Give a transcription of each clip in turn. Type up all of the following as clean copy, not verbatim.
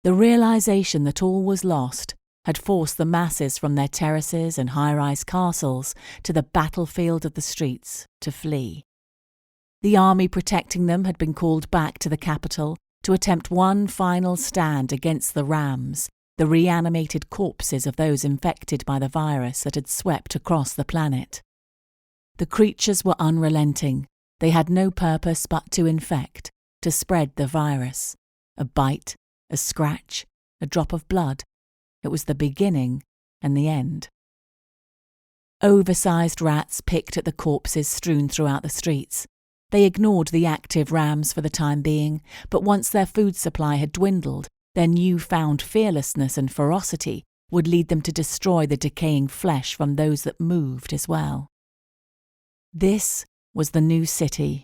The realization that all was lost had forced the masses from their terraces and high-rise castles to the battlefield of the streets to flee. The army protecting them had been called back to the capital to attempt one final stand against the rams, the reanimated corpses of those infected by the virus that had swept across the planet. The creatures were unrelenting. They had no purpose but to infect, to spread the virus. A bite, a scratch, a drop of blood. It was the beginning and the end. Oversized rats picked at the corpses strewn throughout the streets. They ignored the active rams for the time being, but once their food supply had dwindled, their newfound fearlessness and ferocity would lead them to destroy the decaying flesh from those that moved as well. This was the new city.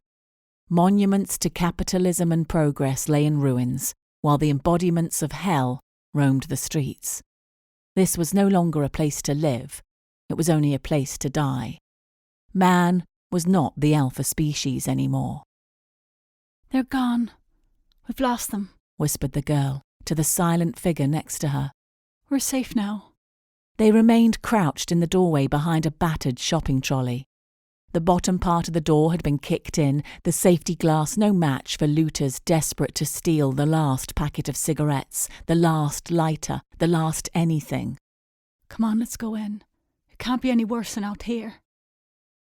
Monuments to capitalism and progress lay in ruins, while the embodiments of hell roamed the streets. This was no longer a place to live. It was only a place to die. Man was not the alpha species anymore. "They're gone. We've lost them," whispered the girl to the silent figure next to her. "We're safe now." They remained crouched in the doorway behind a battered shopping trolley. The bottom part of the door had been kicked in, the safety glass no match for looters desperate to steal the last packet of cigarettes, the last lighter, the last anything. "Come on, let's go in. It can't be any worse than out here."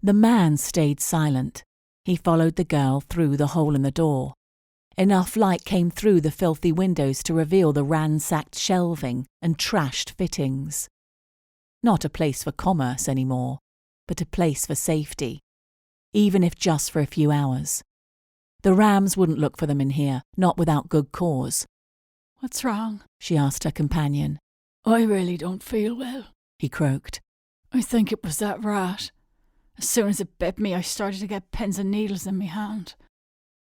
The man stayed silent. He followed the girl through the hole in the door. Enough light came through the filthy windows to reveal the ransacked shelving and trashed fittings. Not a place for commerce anymore, but a place for safety, even if just for a few hours. The rams wouldn't look for them in here, not without good cause. "What's wrong?" she asked her companion. "I really don't feel well," he croaked. "I think it was that rat. As soon as it bit me, I started to get pins and needles in my hand."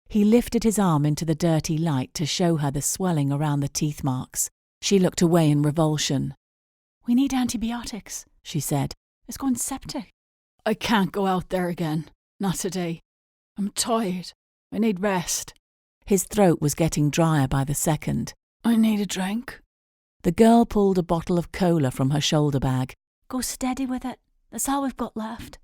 He lifted his arm into the dirty light to show her the swelling around the teeth marks. She looked away in revulsion. "We need antibiotics," she said. "It's going septic." "I can't go out there again. Not today. I'm tired. I need rest." His throat was getting drier by the second. "I need a drink." The girl pulled a bottle of cola from her shoulder bag. "Go steady with it. That's all we've got left."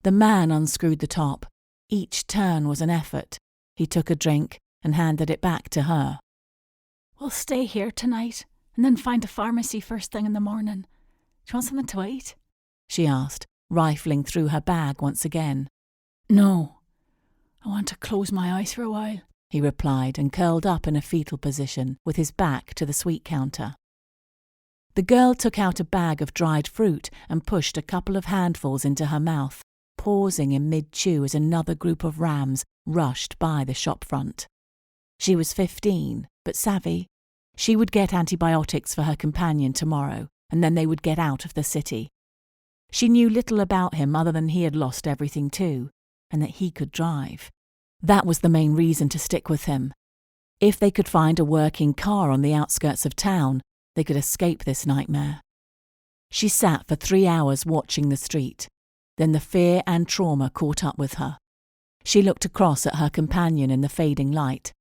The man unscrewed the top. Each turn was an effort. He took a drink and handed it back to her. "We'll stay here tonight and then find a pharmacy first thing in the morning. Do you want something to eat?" she asked, rifling through her bag once again. "No. I want to close my eyes for a while," he replied and curled up in a fetal position with his back to the sweet counter. The girl took out a bag of dried fruit and pushed a couple of handfuls into her mouth, pausing in mid-chew as another group of rams rushed by the shop front. She was 15, but savvy. She would get antibiotics for her companion tomorrow, and then they would get out of the city. She knew little about him other than he had lost everything too, and that he could drive. That was the main reason to stick with him. If they could find a working car on the outskirts of town, they could escape this nightmare. She sat for 3 hours watching the street. Then the fear and trauma caught up with her. She looked across at her companion in the fading light.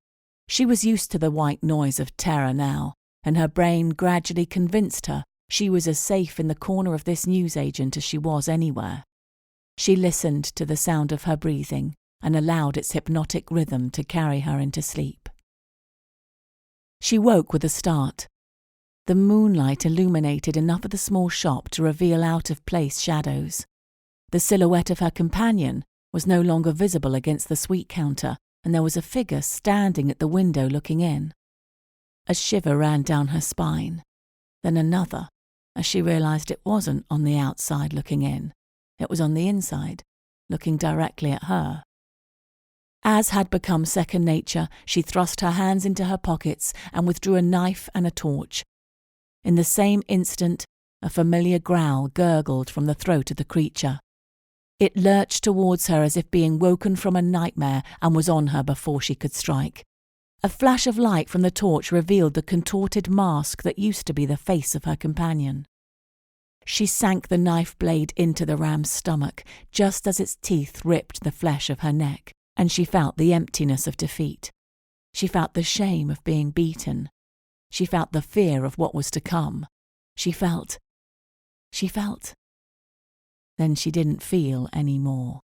She was used to the white noise of terror now, and her brain gradually convinced her she was as safe in the corner of this newsagent as she was anywhere. She listened to the sound of her breathing and allowed its hypnotic rhythm to carry her into sleep. She woke with a start. The moonlight illuminated enough of the small shop to reveal out-of-place shadows. The silhouette of her companion was no longer visible against the sweet counter, and there was a figure standing at the window looking in. A shiver ran down her spine, then another, as she realized it wasn't on the outside looking in. It was on the inside, looking directly at her. As had become second nature, she thrust her hands into her pockets and withdrew a knife and a torch. In the same instant, a familiar growl gurgled from the throat of the creature. It lurched towards her as if being woken from a nightmare and was on her before she could strike. A flash of light from the torch revealed the contorted mask that used to be the face of her companion. She sank the knife blade into the ram's stomach just as its teeth ripped the flesh of her neck, and she felt the emptiness of defeat. She felt the shame of being beaten. She felt the fear of what was to come. She felt. Then she didn't feel any more.